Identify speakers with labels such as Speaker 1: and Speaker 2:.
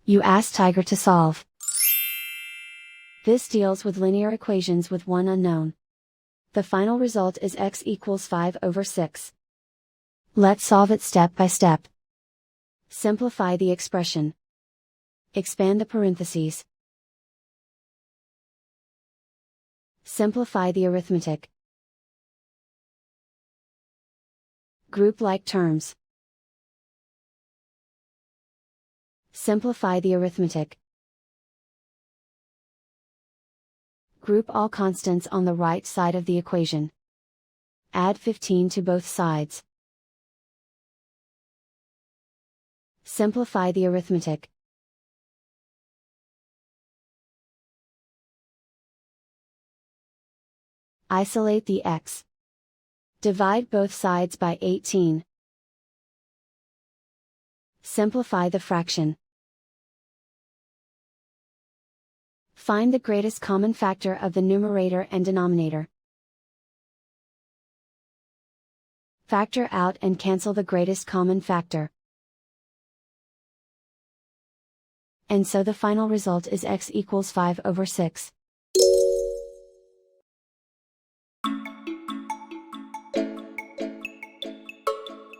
Speaker 1: You ask Tiger to solve. This deals with linear equations with one unknown. The final result is x equals 5/6. Let's solve it step by step. Simplify the expression. Expand the parentheses. Simplify the arithmetic. Group like terms. Simplify the arithmetic. Group all constants on the right side of the equation. Add 15 to both sides. Simplify the arithmetic. Isolate the x. Divide both sides by 18. Simplify the fraction. Find the greatest common factor of the numerator and denominator. Factor out and cancel the greatest common factor. And so the final result is x equals 5/6.